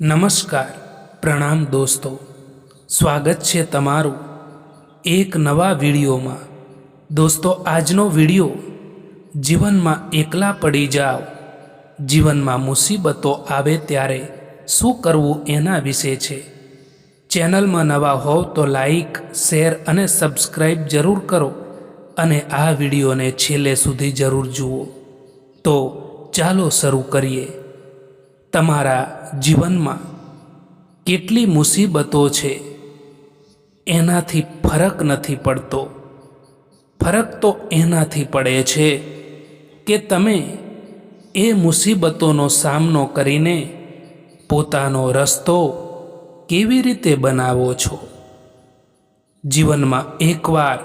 નમસ્કાર, પ્રણામ દોસ્તો. સ્વાગત છે તમારું એક નવા વિડીયોમાં. દોસ્તો, આજનો વિડીયો જીવનમાં એકલા પડી જાઓ, જીવનમાં મુસીબતો આવે ત્યારે શું કરવું એના વિશે છે. ચેનલમાં નવા હોવ તો લાઈક, શેર અને સબસ્ક્રાઈબ જરૂર કરો અને આ વિડીયોને છેલ્લે સુધી જરૂર જુઓ. તો ચાલો શરૂ કરીએ. તમારા જીવનમાં કેટલી મુસીબતો છે એનાથી ફરક નથી પડતો. ફરક તો એનાથી પડે છે કે તમે એ મુસીબતોનો સામનો કરીને પોતાનો રસ્તો કેવી રીતે બનાવો છો. જીવનમાં એકવાર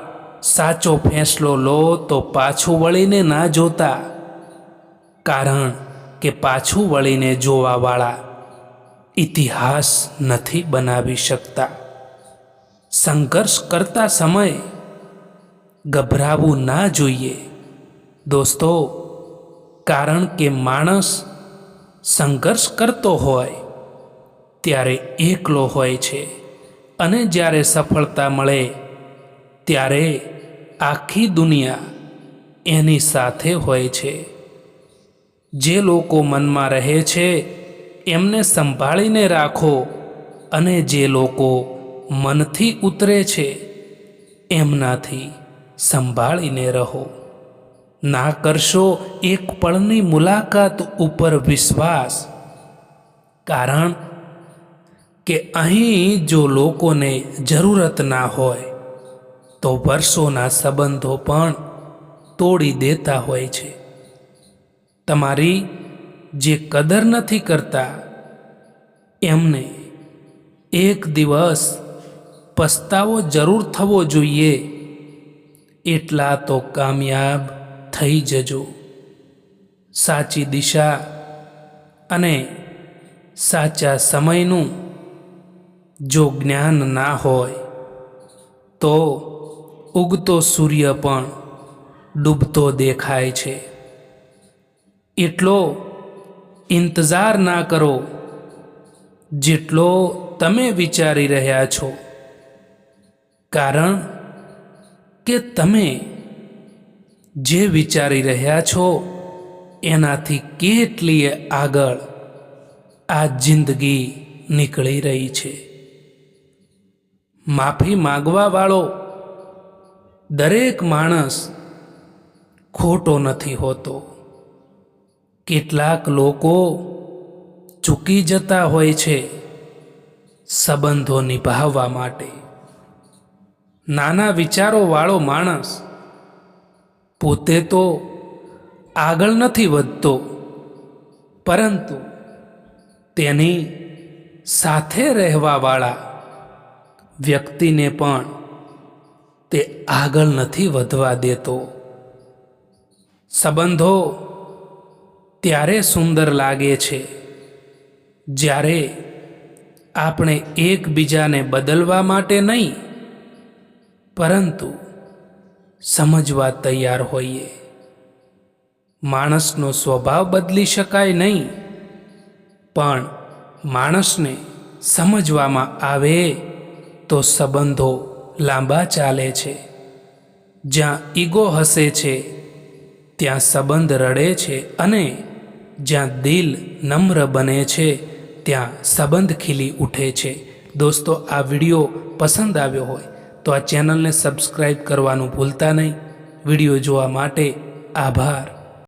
સાચો ફેંસલો લો તો પાછું વળીને ના જોતા, કારણ કે પાછું વળીને જોવાવાળા ઇતિહાસ નથી બનાવી શકતા. સંઘર્ષ કરતા સમયે ગભરાવું ના જોઈએ દોસ્તો, કારણ કે માણસ સંઘર્ષ કરતો હોય ત્યારે એકલો હોય છે અને જ્યારે સફળતા મળે ત્યારે આખી દુનિયા એની સાથે હોય છે. જે લોકો મનમાં રહે છે એમને સંભાળીને રાખો અને જે લોકો મનથી ઉતરે છે એમનાથી સંભાળીને રહો. ના કરશો એક પળની મુલાકાત ઉપર વિશ્વાસ, કારણ કે અહીં જો લોકોને જરૂરત ના હોય તો વર્ષોના સંબંધો પણ તોડી દેતા હોય છે. તમારી જે કદર નથી કરતા એમને એક દિવસ પસ્તાવો જરૂર થવો જોઈએ. એટલા તો કામયાબ થઈ જજો. સાચી દિશા અને સાચા સમયનું જો જ્ઞાન ના હોય તો ઉગતો સૂર્ય પણ ડૂબતો દેખાય છે. એટલો ઇંતજાર ના કરો જેટલો તમે વિચારી રહ્યા છો, કારણ કે તમે જે વિચારી રહ્યા છો એનાથી કેટલીય આગળ આ જિંદગી નીકળી રહી છે. માફી માંગવાવાળો દરેક માણસ ખોટો નથી હોતો. કેટલાક લોકો ચૂકી જતા હોય છે સંબંધો નિભાવવા માટે. નાના વિચારોવાળો માણસ પોતે તો આગળ નથી વધતો, પરંતુ તેની સાથે રહેવાવાળા વ્યક્તિને પણ તે આગળ નથી વધવા દેતો. સંબંધો ત્યારે સુંદર લાગે છે જ્યારે આપણે એકબીજાને બદલવા માટે નહીં, પરંતુ સમજવા તૈયાર હોઈએ. માણસનો સ્વભાવ બદલી શકાય નહીં, પણ માણસને સમજવામાં આવે તો સંબંધો લાંબા ચાલે છે. જ્યાં ઈગો હસે છે ત્યાં સંબંધ રડે છે, અને જ્યાં દિલ નમ્ર બને છે ત્યાં સંબંધ ખીલી ઉઠે છે. દોસ્તો, આ વિડીયો પસંદ આવ્યો હોય તો આ ચેનલને સબસ્ક્રાઈબ કરવાનું ભૂલતા નહીં. વિડીયો જોવા માટે આભાર.